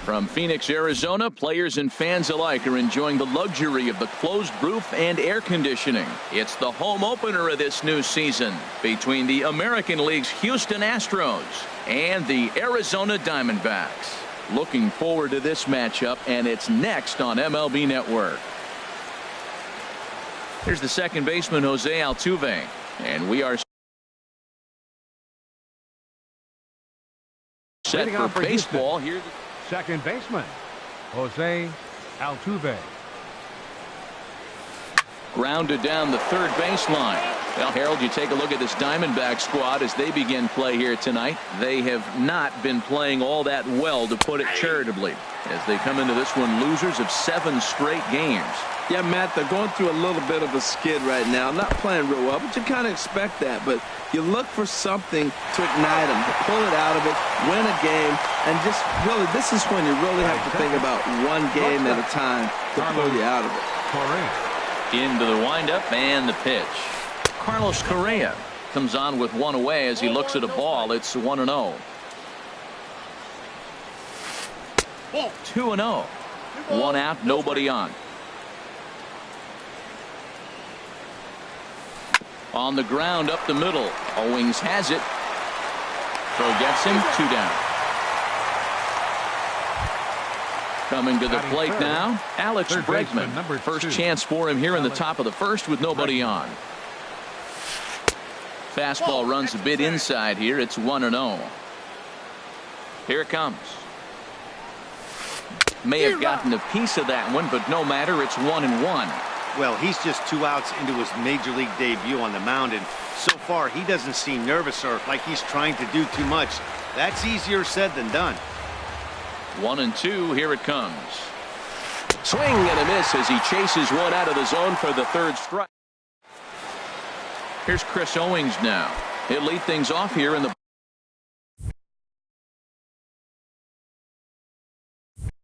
From Phoenix, Arizona, players and fans alike are enjoying the luxury of the closed roof and air conditioning. It's the home opener of this new season between the American League's Houston Astros and the Arizona Diamondbacks. Looking forward to this matchup, and it's next on MLB Network. Here's the second baseman, Jose Altuve, and we are set for baseball here. Second baseman, Jose Altuve. Grounded down the third baseline. Well, Harold, you take a look at this Diamondback squad as they begin play here tonight. They have not been playing all that well, to put it charitably, as they come into this one losers of 7 straight games. Yeah, Matt, they're going through a little bit of a skid right now. Not playing real well, but you kind of expect that. But you look for something to ignite them, to pull it out of it, win a game, and just really, this is when you really have to think about one game at a time to pull you out of it. Into the windup and the pitch. Carlos Correa comes on with one away as he looks at a ball. It's 1-0. 2-0. One out, nobody on. On the ground up the middle. Owings has it. Throw gets him. 2 down. Coming to the plate now, Alex Bregman. First chance for him here in the top of the first with nobody on. Fastball runs a bit inside here. It's 1-0. Here it comes. May have gotten a piece of that one, but no matter. It's 1-1. Well, he's just 2 outs into his major league debut on the mound, and so far he doesn't seem nervous or like he's trying to do too much. That's easier said than done. 1-2. Here it comes. Swing and a miss as he chases one out of the zone for the 3rd strike. Here's Chris Owings now. He'll lead things off here in the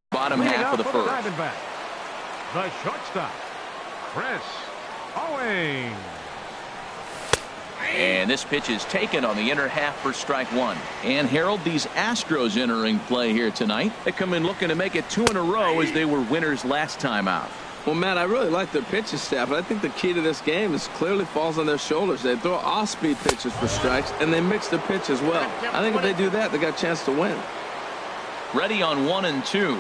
bottom half of the first. The shortstop, Chris Owings. And this pitch is taken on the inner half for strike 1. And Harold, these Astros entering play here tonight. They come in looking to make it 2 in a row as they were winners last time out. Well, Matt, I really like their pitching staff, but I think the key to this game is clearly falls on their shoulders. They throw off-speed pitches for strikes, and they mix the pitch as well. I think if they do that, they got a chance to win. Ready on 1-2.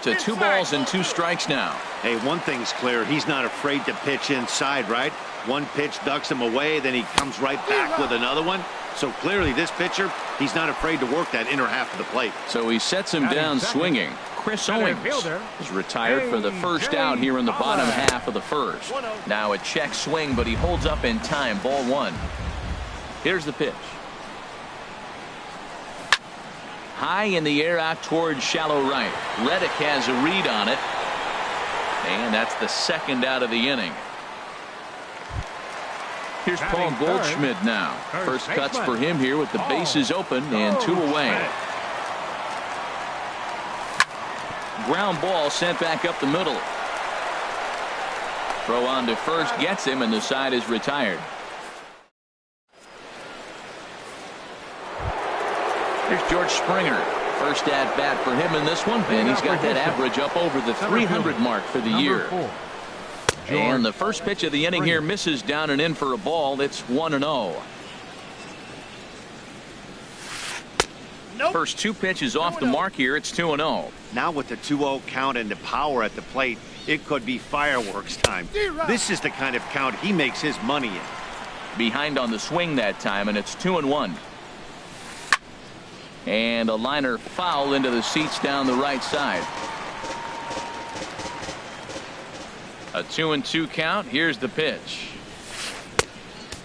To 2 balls and 2 strikes now. Hey, one thing's clear. He's not afraid to pitch inside, right? One pitch ducks him away, then he comes right back with another one. So clearly this pitcher, he's not afraid to work that inner half of the plate. So he sets him down swinging. Chris Owings is retired for the first out here in the bottom half of the first. Now a check swing, but he holds up in time. Ball 1. Here's the pitch. High in the air out towards shallow right. Reddick has a read on it. And that's the 2nd out of the inning. Here's Paul Goldschmidt now. First cuts for him here with the bases open and 2 away. Ground ball sent back up the middle. Throw on to first gets him, and the side is retired. Here's George Springer. First at bat for him in this one, and he's got that average up over the 300 mark for the year. And the first pitch of the inning here misses down and in for a ball. It's 1-0. First 2 pitches off the mark here. It's 2-0. Now with the 2-0 count and the power at the plate, it could be fireworks time. This is the kind of count he makes his money in. Behind on the swing that time, and it's 2-1. And a liner foul into the seats down the right side. A 2-2 count. Here's the pitch.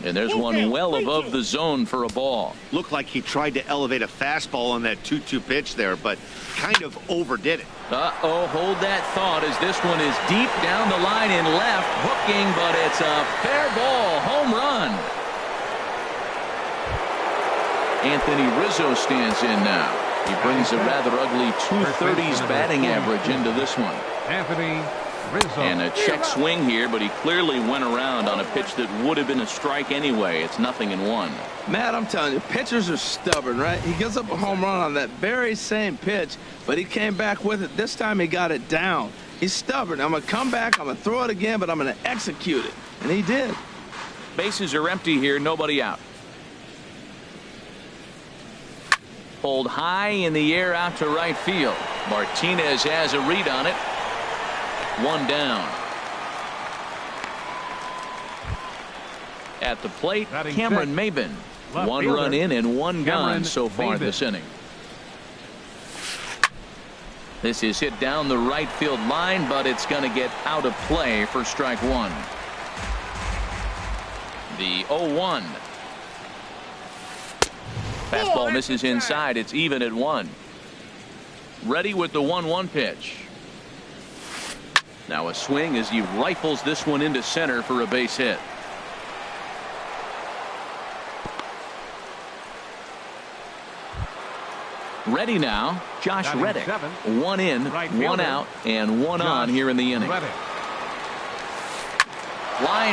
And there's one well above the zone for a ball. Looked like he tried to elevate a fastball on that 2-2 pitch there, but kind of overdid it. Uh-oh, hold that thought as this one is deep down the line in left, hooking, but it's a fair ball. Home run. Anthony Rizzo stands in now. He brings a rather ugly 230s batting average into this one. Anthony Rizzo. And a check swing here, but he clearly went around on a pitch that would have been a strike anyway. It's 0-1. Matt, I'm telling you, pitchers are stubborn, right? He gives up a home run on that very same pitch, but he came back with it. This time he got it down. He's stubborn. I'm going to come back, I'm going to throw it again, but I'm going to execute it. And he did. Bases are empty here, nobody out. Pulled high in the air out to right field. Martinez has a read on it. One down. At the plate, Cameron Maben. One run in and one gone so far this inning. This is hit down the right field line, but it's going to get out of play for strike one. The 0-1. Fastball misses inside. It's even at 1. Ready with the 1-1 pitch. Now a swing as he rifles this one into center for a base hit. Ready now, Josh Reddick. 1 in, 1 out, and 1 on here in the inning. Line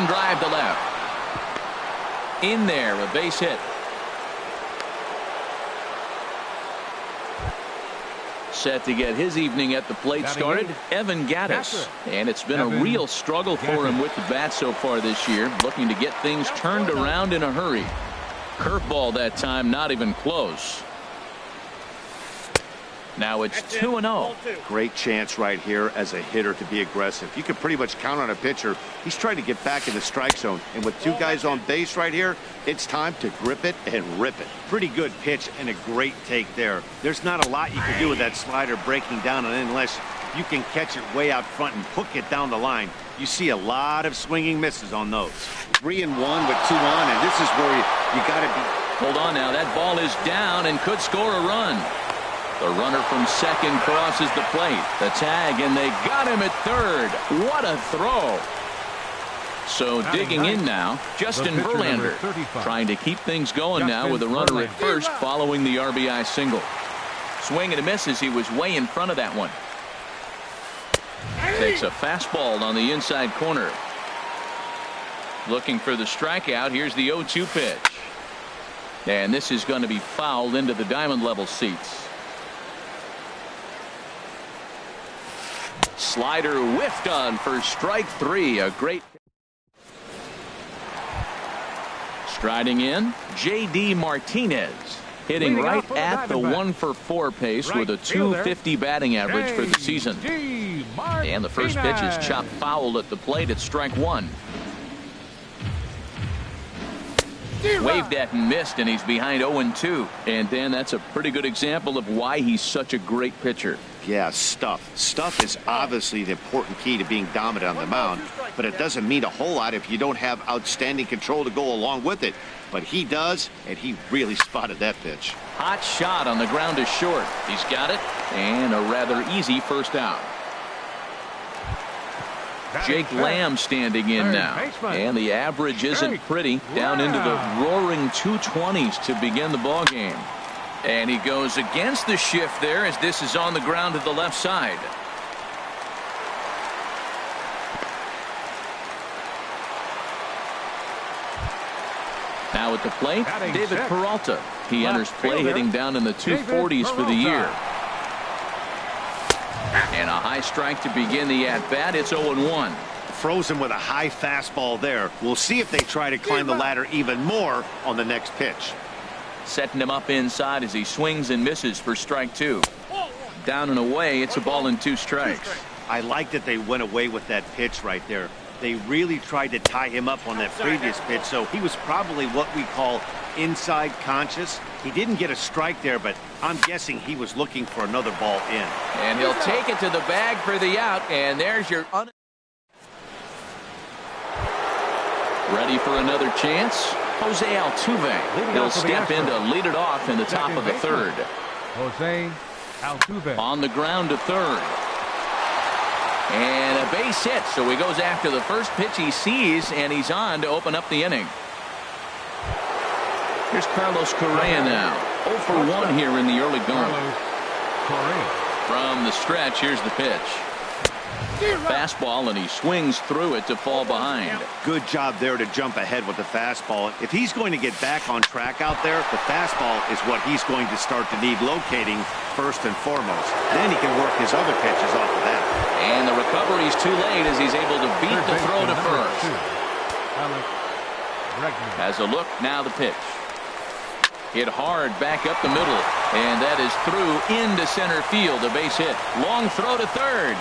drive to left. In there, a base hit. Set to get his evening at the plate started, Evan Gattis. And it's been a real struggle for him with the bat so far this year, looking to get things turned around in a hurry. Curveball that time, not even close. Now it's 2-0. Great chance right here as a hitter to be aggressive. You can pretty much count on a pitcher. He's trying to get back in the strike zone. And with 2 guys on base right here, it's time to grip it and rip it. Pretty good pitch and a great take there. There's not a lot you can do with that slider breaking down unless you can catch it way out front and hook it down the line. You see a lot of swinging misses on those. 3-1 with 2 on, and this is where you got to be. Hold on now. That ball is down and could score a run. The runner from second crosses the plate. The tag, and they got him at third. What a throw. So digging in now, Justin Verlander trying to keep things going now with a runner at first following the RBI single. Swing and a miss as he was way in front of that one. Takes a fastball on the inside corner. Looking for the strikeout. Here's the 0-2 pitch. And this is going to be fouled into the diamond level seats. Slider whiffed on for strike 3. A great. Striding in, J.D. Martinez. Hitting right at the 1-for-4 pace with a .250 batting average for the season. And the first pitch is chopped foul at the plate at strike 1. Waved at and missed, and he's behind 0-2. And Dan, that's a pretty good example of why he's such a great pitcher. Yeah, stuff. Stuff is obviously the important key to being dominant on the mound, but it doesn't mean a whole lot if you don't have outstanding control to go along with it. But he does, and he really spotted that pitch. Hot shot on the ground to short. He's got it, and a rather easy first out. Jake Lamb standing in now, and the average isn't pretty, down into the roaring 220s to begin the ball game. And he goes against the shift there as this is on the ground to the left side. Now at the plate, David Peralta. He enters play hitting down in the 240s for the year. And a high strike to begin the at-bat. It's 0-1. Frozen with a high fastball there. We'll see if they try to climb the ladder even more on the next pitch. Setting him up inside as he swings and misses for strike 2. Down and away, it's a ball and 2 strikes. I like that they went away with that pitch right there. They really tried to tie him up on that previous pitch, so he was probably what we call inside conscious. He didn't get a strike there, but I'm guessing he was looking for another ball in. And he'll take it to the bag for the out, and there's your ready for another chance. Jose Altuve. He'll step in to lead it off in the top of the third. Jose Altuve. On the ground to third. And a base hit, so he goes after the first pitch he sees, and he's on to open up the inning. Here's Carlos Correa now. 0 for 1 here in the early going. From the stretch, here's the pitch. Fastball, and he swings through it to fall behind. Good job there to jump ahead with the fastball. If he's going to get back on track out there, the fastball is what he's going to start to need locating first and foremost. Then he can work his other pitches off of that. And the recovery's too late as he's able to beat the throw to first. Has a look, now the pitch. Hit hard back up the middle, and that is through into center field, a base hit. Long throw to third.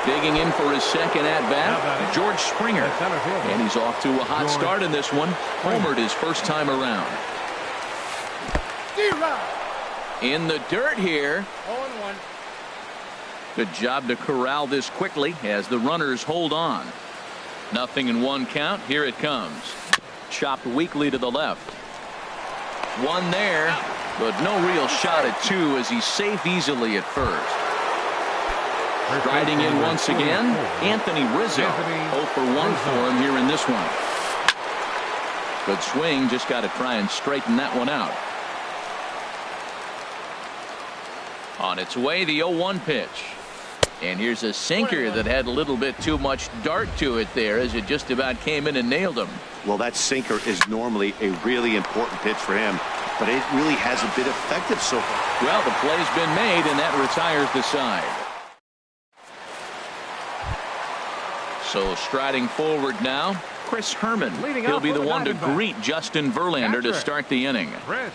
Digging in for his second at-bat, George Springer. And he's off to a hot start in this one. Homered his first time around. In the dirt here. 0-1. Good job to corral this quickly as the runners hold on. 0-1 count. Here it comes. Chopped weakly to the left. One there, but no real shot at two as he's safe easily at first. Riding in once again, Anthony Rizzo. 0 for 1 for him here in this one. Good swing, just got to try and straighten that one out. On its way, the 0-1 pitch. And here's a sinker that had a little bit too much dart to it there as it just about came in and nailed him. Well, that sinker is normally a really important pitch for him, but it really hasn't been effective so far. Well, the play's been made, and that retires the side. So striding forward now, Chris Herman. He'll be the one to greet Justin Verlander to start the inning. Chris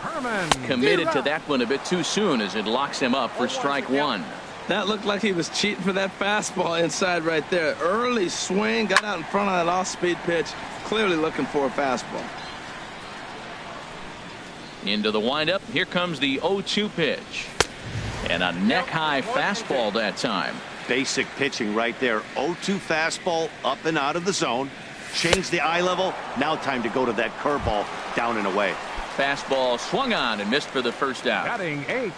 Herman. Committed to that one a bit too soon as it locks him up for strike one. That looked like he was cheating for that fastball inside right there. Early swing, got out in front of that off-speed pitch. Clearly looking for a fastball. Into the windup. Here comes the 0-2 pitch. And a neck-high fastball that time. Basic pitching right there. 0-2 fastball up and out of the zone. Change the eye level. Now time to go to that curveball down and away. Fastball swung on and missed for the first out. Batting 8th.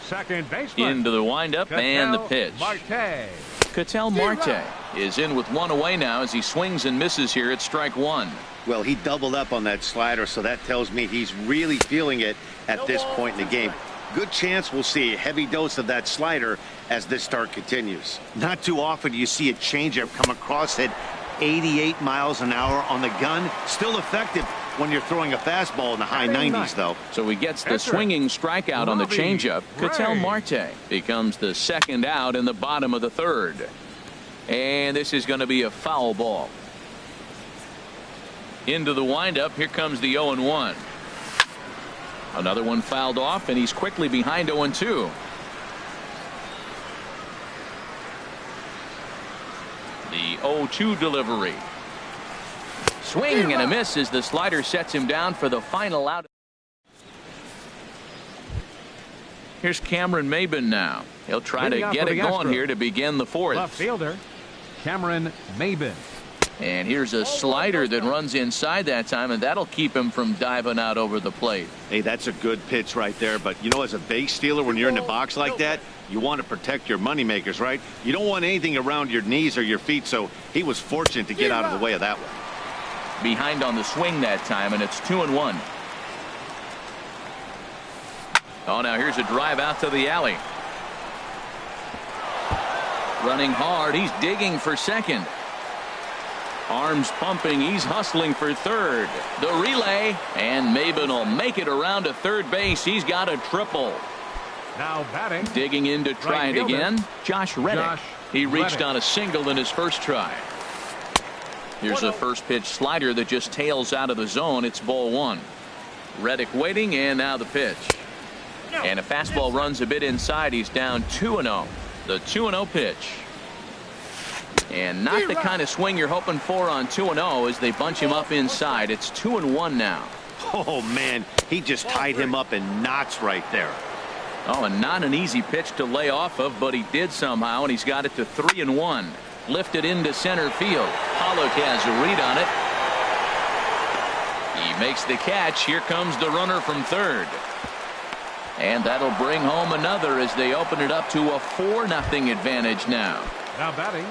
Second baseman. Into the windup and the pitch. Marte. Ketel Marte is in with one away now as he swings and misses here at strike one. Well, he doubled up on that slider, so that tells me he's really feeling it at this point in the game. Good chance we'll see a heavy dose of that slider as this start continues. Not too often do you see a changeup come across at 88 miles an hour on the gun. Still effective when you're throwing a fastball in the high 90s, though. So he gets the swinging strikeout on the changeup. Ketel Marte becomes the second out in the bottom of the third. And this is going to be a foul ball. Into the windup. Here comes the 0-1. Another one fouled off, and he's quickly behind 0-2. The 0-2 delivery. Swing and a miss as the slider sets him down for the final out. Here's Cameron Maybin now. He'll try to get it going here to begin the fourth. Left fielder Cameron Maybin. And here's a slider that runs inside that time, and that'll keep him from diving out over the plate. Hey, that's a good pitch right there. But, you know, as a base stealer, when you're in the box like that, you want to protect your moneymakers, right? You don't want anything around your knees or your feet, so he was fortunate to get out of the way of that one. Behind on the swing that time, and it's 2-1. Oh, now here's a drive out to the alley. Running hard. He's digging for second. Arms pumping. He's hustling for third. The relay, and Maybin will make it around to third base. He's got a triple. Now batting. Digging in to try it again. Josh Reddick. He reached on a single in his first try. Here's a first pitch slider that just tails out of the zone. It's ball one. Reddick waiting, and now the pitch. And a fastball runs a bit inside. He's down 2-0. The 2-0 pitch. And not the kind of swing you're hoping for on 2-0 as they bunch him up inside. It's 2-1 now. Oh, man, he just tied him up in knots right there. Oh, and not an easy pitch to lay off of, but he did somehow, and he's got it to 3-1. Lifted into center field. Pollock has a read on it. He makes the catch. Here comes the runner from third. And that'll bring home another as they open it up to a 4-0 advantage now. Now batting.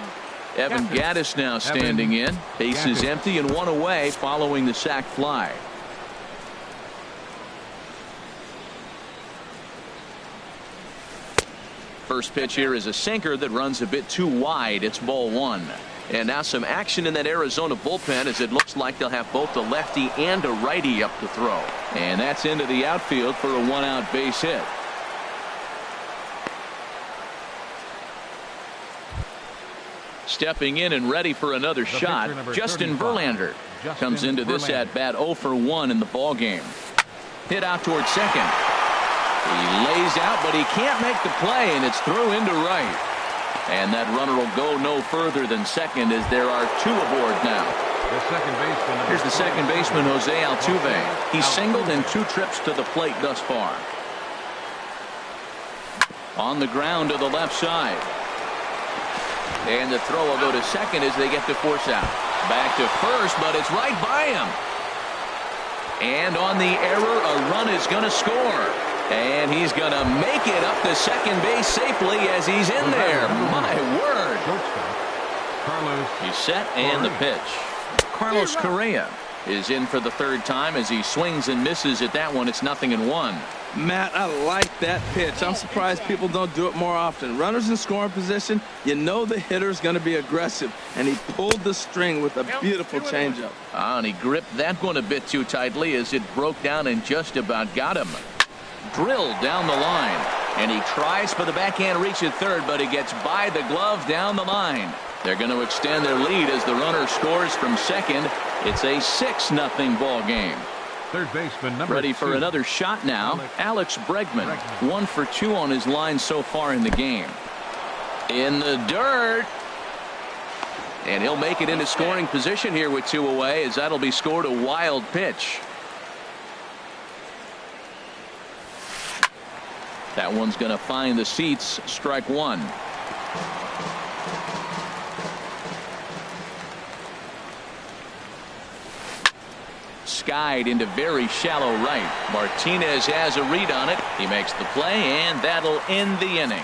Evan Gattis now standing in. Bases empty and one away following the sac fly. First pitch here is a sinker that runs a bit too wide. It's ball one. And now some action in that Arizona bullpen as it looks like they'll have both a lefty and a righty up to throw. And that's into the outfield for a one-out base hit. Stepping in and ready for another shot, Justin Verlander comes into this at-bat 0 for 1 in the ball game. Hit out towards second. He lays out, but he can't make the play, and it's through into right. And that runner will go no further than second as there are two aboard now. Here's the second baseman, Jose Altuve. He's singled in 2 trips to the plate thus far. On the ground to the left side. And the throw will go to second as they get to force out. Back to first, but it's right by him. And on the error, a run is going to score. And he's going to make it up to second base safely as he's in there. My word. He's set and the pitch. Carlos Correa is in for the 3rd time as he swings and misses at that one. It's 0-1. Matt, I like that pitch. I'm surprised people don't do it more often. Runners in scoring position, you know the hitter's going to be aggressive, and he pulled the string with a beautiful changeup. And he gripped that one a bit too tightly as it broke down and just about got him. Drilled down the line, and he tries for the backhand reach at third, but he gets by the glove down the line. They're going to extend their lead as the runner scores from second. It's a 6-0 ball game. Third baseman number ready for 2. another shot now. Alex Bregman, 1 for 2 on his line so far in the game. In the dirt. And he'll make it into scoring position here with 2 away as that'll be scored a wild pitch. That one's going to find the seats. Strike 1. Skied into very shallow right. Martinez has a read on it. He makes the play, and that'll end the inning.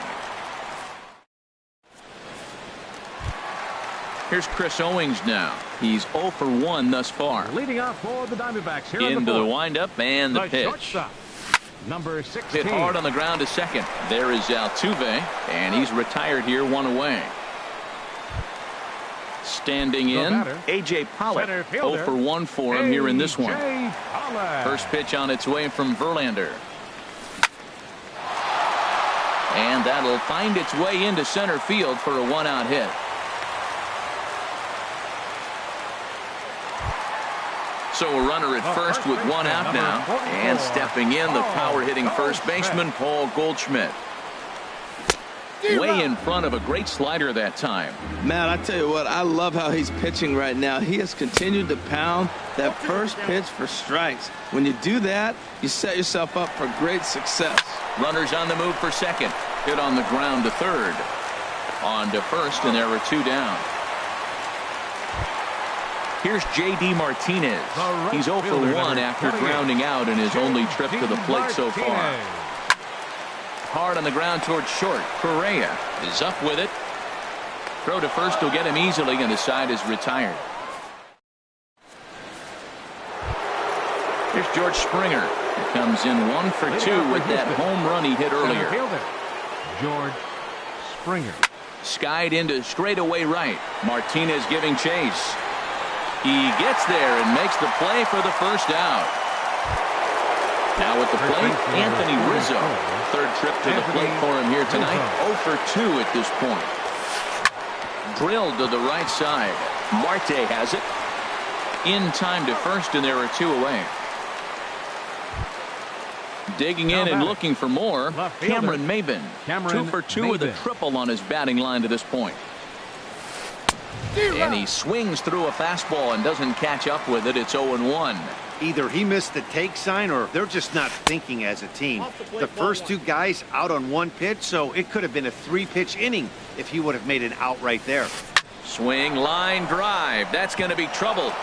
Here's Chris Owings now. He's 0 for 1 thus far. Leading off for the Diamondbacks here into the windup and the pitch. Shortstop, number 16. Hit hard on the ground to second. There is Altuve, and he's retired here 1 away. Standing in, A.J. Pollock, 0 for 1 for him here in this one. First pitch on its way from Verlander. And that'll find its way into center field for a 1-out hit. So a runner at first with 1 out now. And stepping in, the power-hitting first baseman, Paul Goldschmidt. Way in front of a great slider that time. Matt, I tell you what, I love how he's pitching right now. He has continued to pound that first pitch for strikes. When you do that, you set yourself up for great success. Runners on the move for second. Hit on the ground to third. On to first, and there were 2 down. Here's J.D. Martinez. He's 0 for 1 after grounding out in his only trip to the plate so far. Hard on the ground towards short. Correa is up with it. Throw to first will get him easily, and his side is retired. Here's George Springer. He comes in 1 for 2 with that home run he hit earlier. George Springer. Skied into straightaway right. Martinez giving chase. He gets there and makes the play for the first out. Now at the plate, Anthony Rizzo. 3rd trip to the plate for him here tonight. 0 for 2 at this point. Drilled to the right side. Marte has it. In time to first, and there are 2 away. Digging in and looking for more, Cameron Maybin. 2 for 2 with a triple on his batting line to this point. And he swings through a fastball and doesn't catch up with it. It's 0-1. Either he missed the take sign or they're just not thinking as a team. The first 2 guys out on 1 pitch, so it could have been a 3-pitch inning if he would have made an out right there. Swing, line, drive. That's going to be trouble.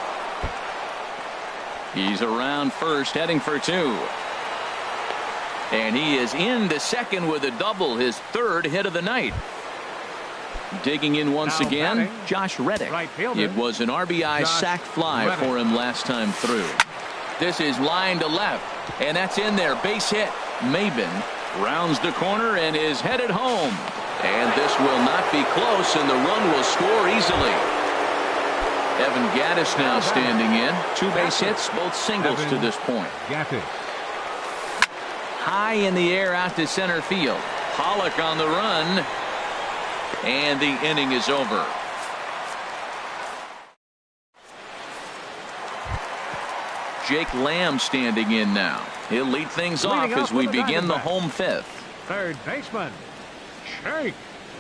He's around first, heading for 2. And he is into second with a double, his 3rd hit of the night. Digging in once again, Josh Reddick. It was an RBI sac fly for him last time through. This is line to left, and that's in there. Base hit. Maybin rounds the corner and is headed home. And this will not be close, and the run will score easily. Evan Gattis now standing in. 2 base hits, both singles to this point. Gattis. High in the air out to center field. Pollock on the run. And the inning is over. Jake Lamb standing in now. He'll lead things off as we begin the home 5th. Third baseman, Jake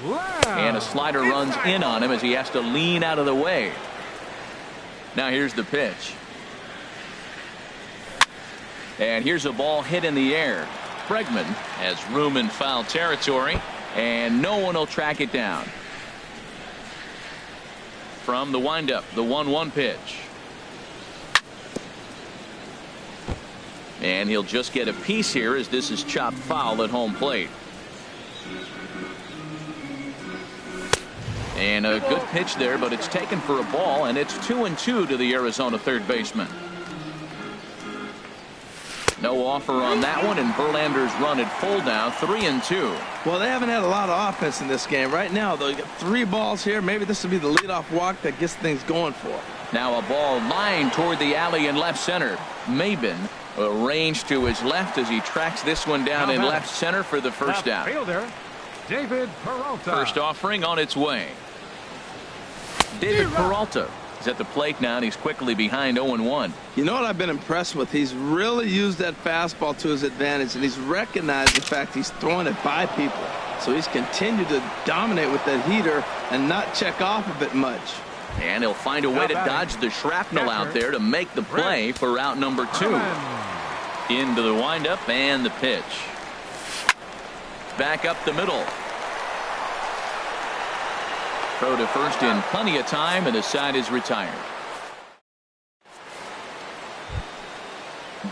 Lamb. And a slider runs in on him as he has to lean out of the way. Now here's the pitch. And here's a ball hit in the air. Bregman has room in foul territory, and no one will track it down. From the windup, the 1-1 pitch. And he'll just get a piece here as this is chopped foul at home plate. And a good pitch there, but it's taken for a ball, and it's 2-2 to the Arizona third baseman. No offer on that one, and Verlander's run at full now, 3-2. Well, they haven't had a lot of offense in this game. Right now, they got 3 balls here. Maybe this will be the leadoff walk that gets things going for them. Now a ball lined toward the alley in left center. Maben arranged to his left as he tracks this one down in left center for the first out. Fielder, David Peralta. First offering on its way. David Peralta is at the plate now, and he's quickly behind 0-1. You know what I've been impressed with? He's really used that fastball to his advantage, and he's recognized the fact he's throwing it by people. So he's continued to dominate with that heater and not check off of it much. And he'll find a way to dodge the shrapnel out there to make the play for out number 2. Into the windup and the pitch. Back up the middle. Throw to first in plenty of time, and the side is retired.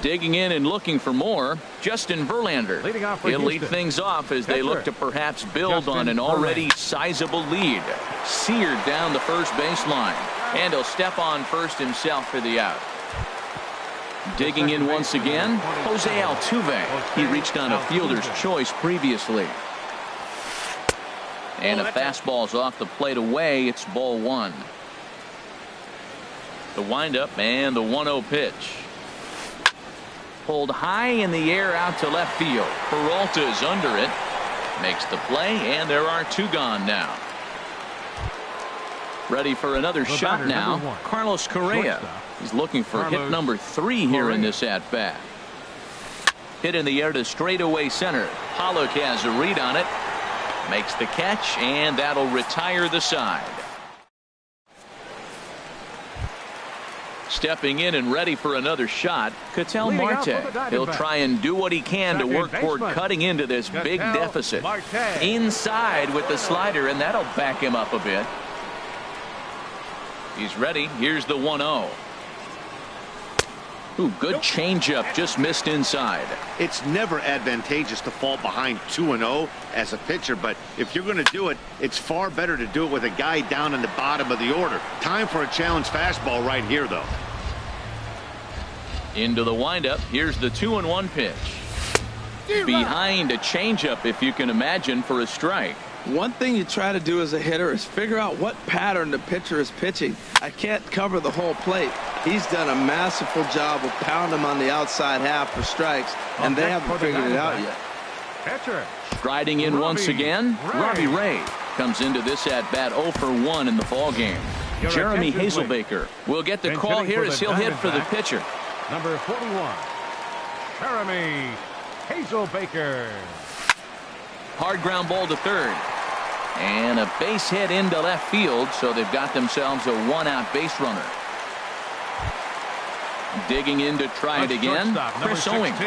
Digging in and looking for more, Justin Verlander. He'll lead things off as they look to perhaps build on an already sizable lead. Seared down the first baseline, and he'll step on first himself for the out. Digging in once again, Jose Altuve. He reached on a fielder's choice previously. And a fastball's off the plate away. It's ball 1. The windup and the 1-0 pitch. Pulled high in the air out to left field. Peralta is under it. Makes the play, and there are 2 gone now. Ready for another shot now. Carlos Correa. He's looking for hit number 3 here in this at-bat. Hit in the air to straightaway center. Pollock has a read on it. Makes the catch, and that'll retire the side. Stepping in and ready for another shot, Ketel Marte. He'll try and do what he can to work toward cutting into this big deficit. Inside with the slider, and that'll back him up a bit. He's ready. Here's the 1-0. Ooh, good changeup, just missed inside. It's never advantageous to fall behind 2-0 as a pitcher, but if you're going to do it, it's far better to do it with a guy down in the bottom of the order. Time for a challenge fastball right here, though. Into the windup. Here's the 2-1 pitch. Behind a changeup, if you can imagine, for a strike. One thing you try to do as a hitter is figure out what pattern the pitcher is pitching. I can't cover the whole plate. He's done a masterful job of pounding him on the outside half for strikes, and they haven't figured it out yet. Catcher. Striding in once again, Robbie Ray comes into this at-bat 0 for 1 in the ballgame. Jeremy Hazelbaker will get the call here as he'll hit for the pitcher. Number 41, Jeremy Hazelbaker. Hard ground ball to third. And a base hit into left field, so they've got themselves a 1-out base runner. Digging in to try it again, Chris Owings.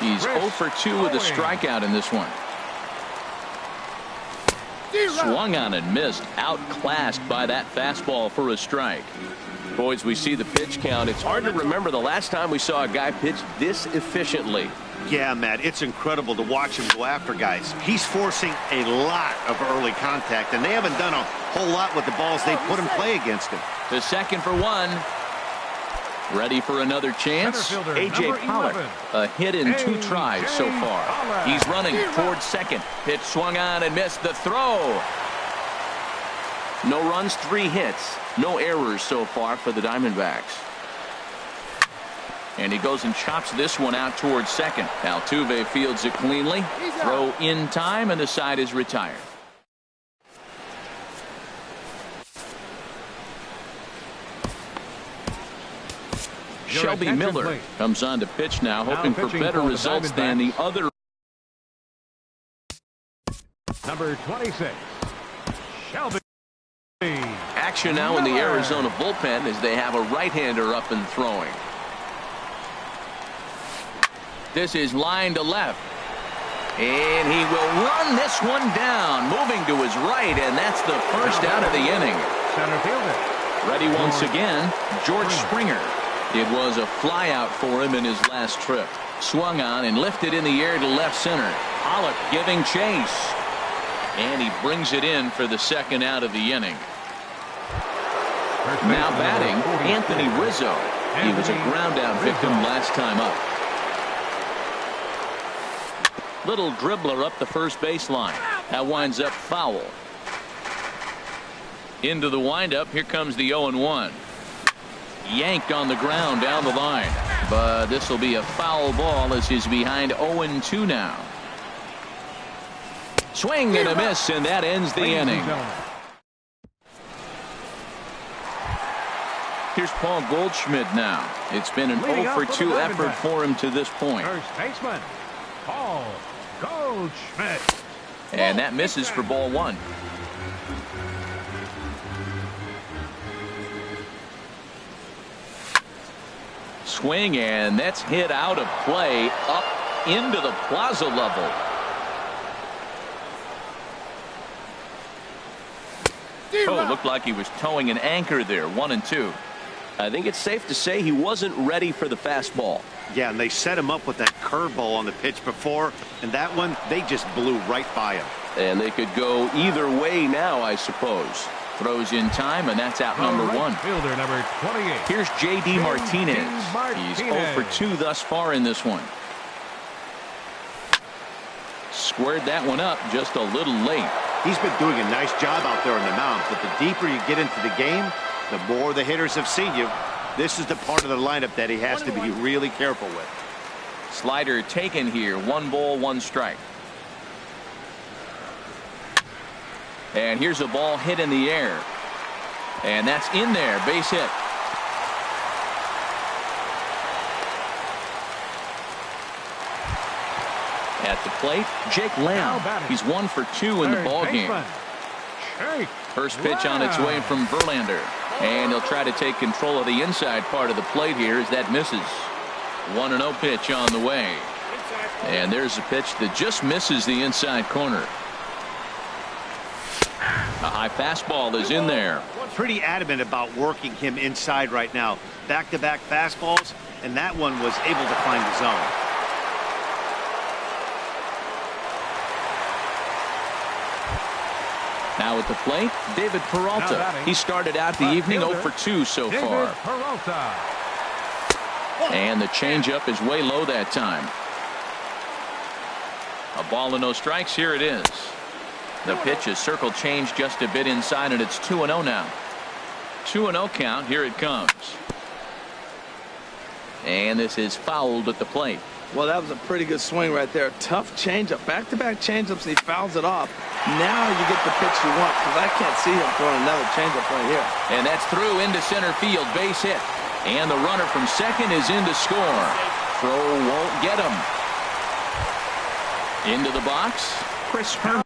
He's 0 for 2 with a strikeout in this one. Swung on and missed, outclassed by that fastball for a strike. Boys, we see the pitch count. It's hard to remember the last time we saw a guy pitch this efficiently. Yeah, Matt, it's incredible to watch him go after guys. He's forcing a lot of early contact, and they haven't done a whole lot with the balls they put in play against him. To second for 1. Ready for another chance? Center fielder, A.J. number Pollock. 11. A hit in 2 A.J. tries so far. Pollock. He's running towards second. Pitch swung on and missed the throw. No runs, 3 hits. No errors so far for the Diamondbacks. And he goes and chops this one out towards second. Altuve fields it cleanly. Throw in time, and the side is retired. Shelby Miller please. comes on to pitch now, hoping for pitching better for the results than the other. Number 26, Shelby. Action now in the Miller. Arizona bullpen as they have a right-hander up and throwing. This is line to left. And he will run this one down, moving to his right, and that's the first out of the inning. Center fielder. Ready once again, George Springer. It was a flyout for him in his last trip. Swung on and lifted in the air to left center. Pollock giving chase. And he brings it in for the second out of the inning. Now batting, Anthony Rizzo. He was a ground out victim last time up. Little dribbler up the first baseline. That winds up foul. Into the windup. Here comes the 0-1. Yanked on the ground down the line. But this will be a foul ball as he's behind 0-2 now. Swing and a miss, and that ends the inning. Here's Paul Goldschmidt now. It's been an 0-for-2 effort for him to this point. First baseman, Paul Goldschmidt. And that misses for ball 1. Swing, and that's hit out of play up into the plaza level. Oh, it looked like he was towing an anchor there. 1-2. I think it's safe to say he wasn't ready for the fastball. Yeah, and they set him up with that curveball on the pitch before, and that one, they just blew right by him. And they could go either way now, I suppose. Throws in time, and that's out number 1. Fielder number 28. Here's J.D. Martinez. He's 0-for-2 thus far in this one. Squared that one up just a little late. He's been doing a nice job out there on the mound, but the deeper you get into the game, the more the hitters have seen you. This is the part of the lineup that he has to be really careful with. Slider taken here. 1 ball, 1 strike. And here's a ball hit in the air. And that's in there. Base hit. At the plate, Jake Lamb. He's 1-for-2 in the ball game. First pitch on its way from Verlander. And he'll try to take control of the inside part of the plate here as that misses. 1-0 pitch on the way. And there's a pitch that just misses the inside corner. A high fastball is in there. Pretty adamant about working him inside right now. Back-to-back fastballs, and that one was able to find the zone. Now at the plate, David Peralta. He started out the evening 0-for-2 so far. And the changeup is way low that time. A ball and no strikes. Here it is. The pitch is circle changed just a bit inside, and it's 2-0 now. 2-0 count. Here it comes. And this is fouled at the plate. Well, that was a pretty good swing right there. Tough changeup. Back-to-back changeups, and he fouls it off. Now you get the pitch you want, because I can't see him throwing another changeup right here. And that's through into center field. Base hit. And the runner from second is in to score. Throw won't get him. Into the box, Chris Herman.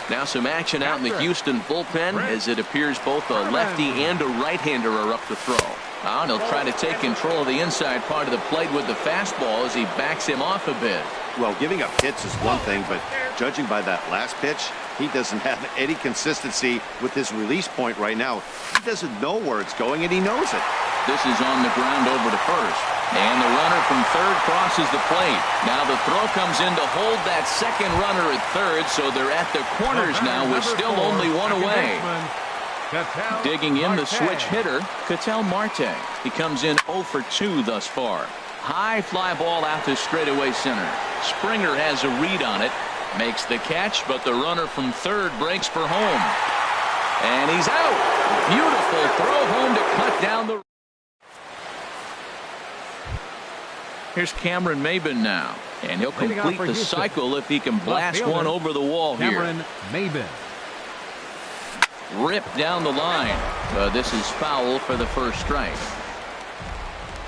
Now some action out in the Houston bullpen as it appears both a lefty and a right-hander are up to throw. And he'll try to take control of the inside part of the plate with the fastball as he backs him off a bit. Well, giving up hits is one thing, but judging by that last pitch, he doesn't have any consistency with his release point right now. He doesn't know where it's going, and he knows it. This is on the ground over to first. And the runner from third crosses the plate. Now the throw comes in to hold that second runner at third, so they're at the corners now with still only one away. Digging in the switch hitter, Ketel Marte. He comes in 0 for 2 thus far. High fly ball out to straightaway center. Springer has a read on it. Makes the catch, but the runner from third breaks for home. And he's out. Beautiful throw home to cut down the... Here's Cameron Maben now. And he'll complete the cycle if he can blast one over the wall here. Cameron Maben. Ripped down the line. This is foul for the first strike.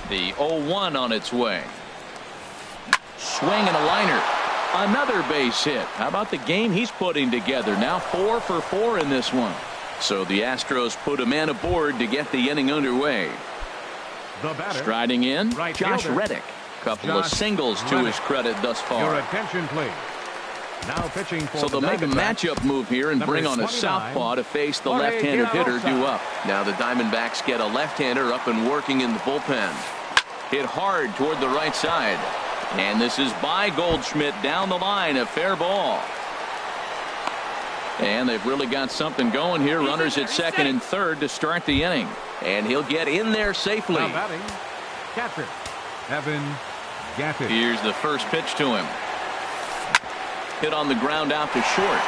The 0-1 on its way. Swing and a liner. Another base hit. How about the game he's putting together? Now 4 for 4 in this one. So the Astros put a man aboard to get the inning underway. The batter, striding in, right Josh fielder, Reddick. Couple of singles to his credit thus far. Your attention, please. Now pitching for so they'll make a matchup move here and bring on a southpaw to face the left-handed hitter due up. Now the Diamondbacks get a left-hander up and working in the bullpen. Hit hard toward the right side. And this is by Goldschmidt down the line, a fair ball. And they've really got something going here. Runners at second and third to start the inning. And he'll get in there safely. Now batting, catcher, Evan Gattis. Here's the first pitch to him. Hit on the ground out to short.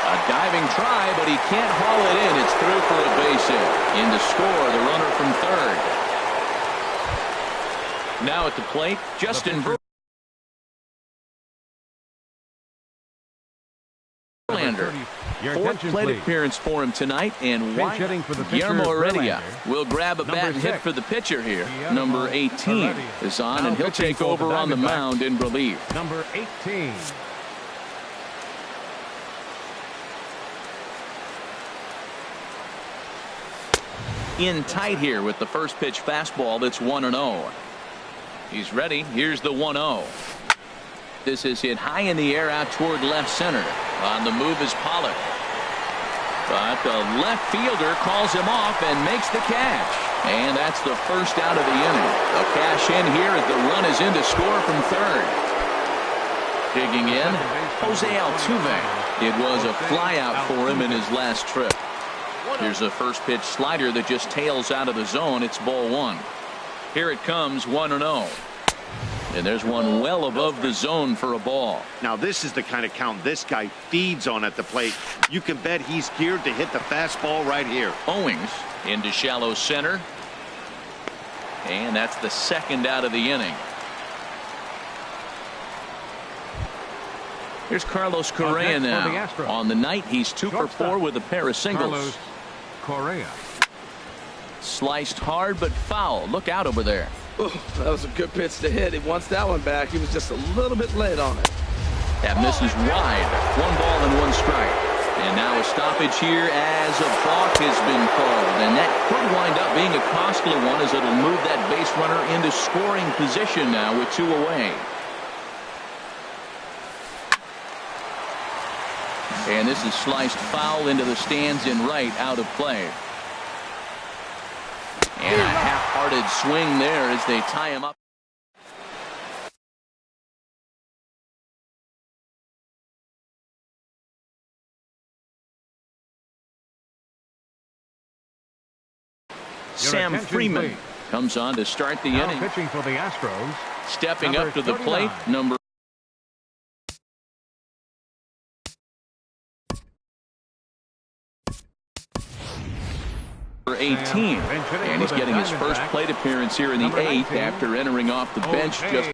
A diving try, but he can't haul it in. It's through for a base hit. In to score, the runner from third. Now at the plate, Justin Verlander. Fourth plate appearance for him tonight, and Guillermo Heredia will grab a bat and hit for the pitcher here. Number 18 is on, and he'll take over on the mound in relief. Number 18. In tight here with the first pitch fastball. That's 1-0. He's ready. Here's the 1-0. This is hit high in the air out toward left center. On the move is Pollock. But the left fielder calls him off and makes the catch. And that's the first out of the inning. A cash in here as the run is in to score from third. Digging in, Jose Altuve. It was a flyout for him in his last trip. Here's a first pitch slider that just tails out of the zone. It's ball one. Here it comes, 1-0. And there's one well above the zone for a ball. Now this is the kind of count this guy feeds on at the plate. You can bet he's geared to hit the fastball right here. Owings into shallow center. And that's the second out of the inning. Here's Carlos Correa now. On the night, he's 2 for 4 with a pair of singles. Carlos Correa. Sliced hard but foul. Look out over there. Oh, that was a good pitch to hit. He wants that one back. He was just a little bit late on it. That misses wide. 1 ball and 1 strike. And now a stoppage here as a balk has been called. And that could wind up being a costly one as it'll move that base runner into scoring position now with 2 away. And this is sliced foul into the stands in right, out of play. And a half-hearted swing there as they tie him up. Sam Freeman comes on to start the inning. Pitching for the Astros. Stepping up to the plate, number 18, and he's getting his first plate appearance here in the 8th after entering off the bench just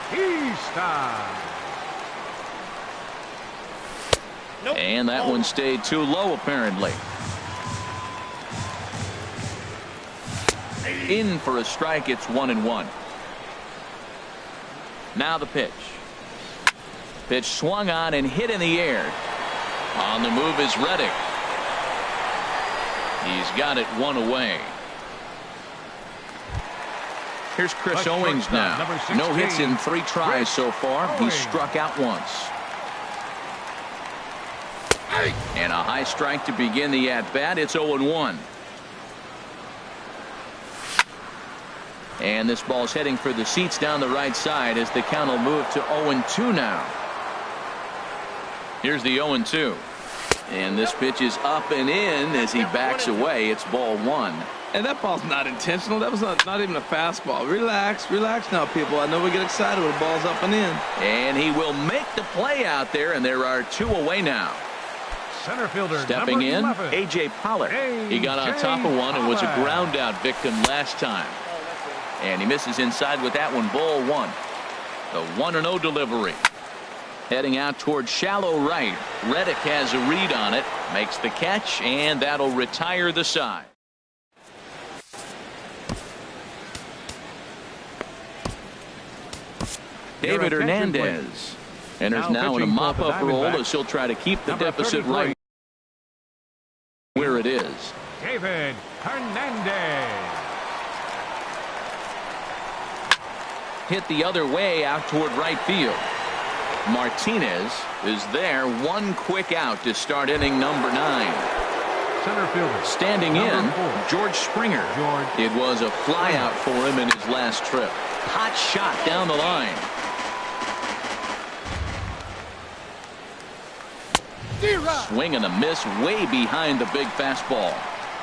Batista. And that one stayed too low apparently. In for a strike. It's 1-1. Now the pitch. Pitch swung on and hit in the air. On the move is Reddick. He's got it 1 away. Here's Chris Owings now. No hits in 3 tries so far. He's struck out once. And a high strike to begin the at-bat. It's 0-1. And this ball's heading for the seats down the right side as the count will move to 0-2 now. Here's the 0-2. And this pitch is up and in as he backs away. It's ball one. And that ball's not intentional. That was not even a fastball. Relax now, people. I know we get excited when the ball's up and in. And he will make the play out there, and there are two away now. Center fielder stepping in, 11. A.J. Pollard. He got on top of one and was a ground out victim last time. And he misses inside with that one, ball one. The 1-0 delivery. Heading out towards shallow right. Reddick has a read on it, makes the catch, and that'll retire the side. David Hernandez enters now in a mop-up role as he'll try to keep the deficit right where it is. David Hernandez. Hit the other way out toward right field. Martinez is there. One quick out to start inning number 9. Center fielder standing in, George Springer. It was a flyout for him in his last trip. Hot shot down the line. Swing and a miss way behind the big fastball.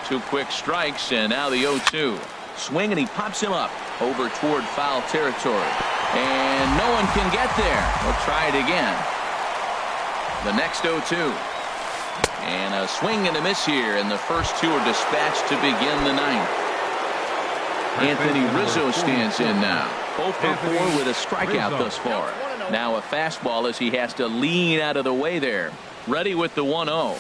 2 quick strikes, and now the 0-2. Swing, and he pops him up over toward foul territory. And no one can get there. We'll try it again. The next 0-2. And a swing and a miss here, and the first 2 are dispatched to begin the 9th. Anthony Rizzo stands in now. 0 for 4 with a strikeout thus far. Now a fastball as he has to lean out of the way there. Ready with the 1-0.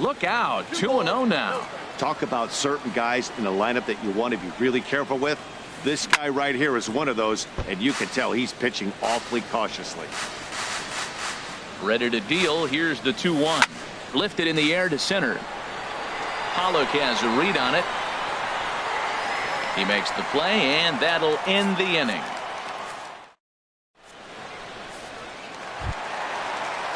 Look out, 2-0 now. Talk about certain guys in the lineup that you want to be really careful with. This guy right here is one of those, and you can tell he's pitching awfully cautiously. Ready to deal. Here's the 2-1. Lifted in the air to center. Pollock has a read on it. He makes the play, and that'll end the inning.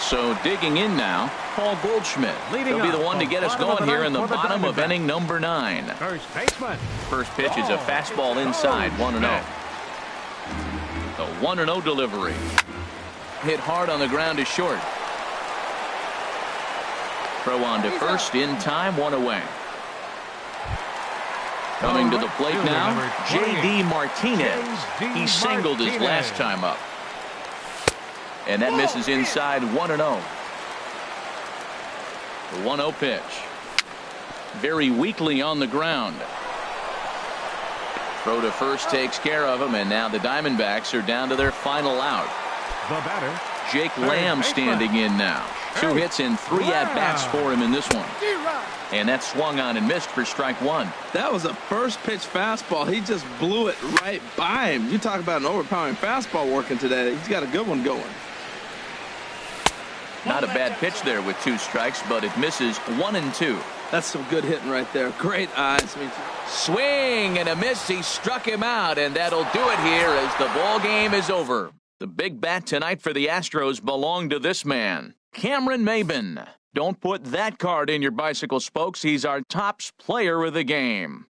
So digging in now, Paul Goldschmidt. He'll be the one to get us going here in the bottom of inning number 9. First baseman. First pitch is a fastball inside, 1-0. The 1-0 delivery. Hit hard on the ground to short. Throw on to first in time, 1 away. Coming to the plate now, J.D. Martinez. He singled his last time up. And that misses inside, 1-0. The 1-0 pitch. Very weakly on the ground. Throw to first takes care of him, and now the Diamondbacks are down to their final out. The batter, Jake Lamb standing in now. 2 hits and 3 at-bats for him in this one. And that swung on and missed for strike 1. That was a first pitch fastball. He just blew it right by him. You talk about an overpowering fastball working today. He's got a good one going. Not a bad pitch there with 2 strikes, but it misses 1 and 2. That's some good hitting right there. Great eyes. Swing and a miss. He struck him out, and that'll do it here as the ball game is over. The big bat tonight for the Astros belonged to this man, Cameron Maybin. Don't put that card in your bicycle spokes. He's our tops player of the game.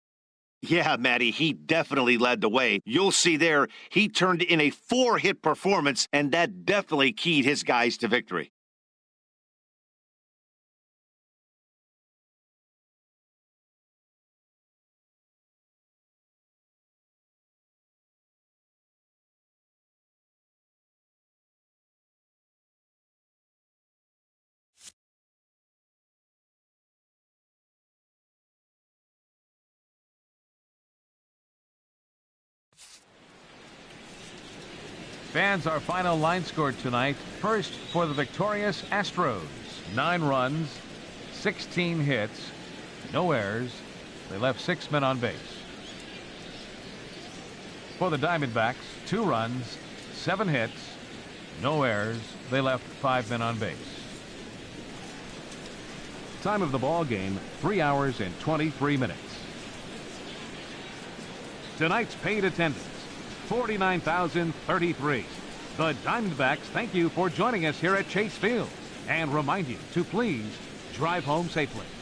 Yeah, Matty, he definitely led the way. You'll see there, he turned in a 4-hit performance, and that definitely keyed his guys to victory. Fans, our final line score tonight. First for the victorious Astros. 9 runs, 16 hits, no errors. They left 6 men on base. For the Diamondbacks, 2 runs, 7 hits, no errors. They left 5 men on base. Time of the ball game, 3 hours and 23 minutes. Tonight's paid attendance, 49,033. The Diamondbacks thank you for joining us here at Chase Field. and remind you to please drive home safely.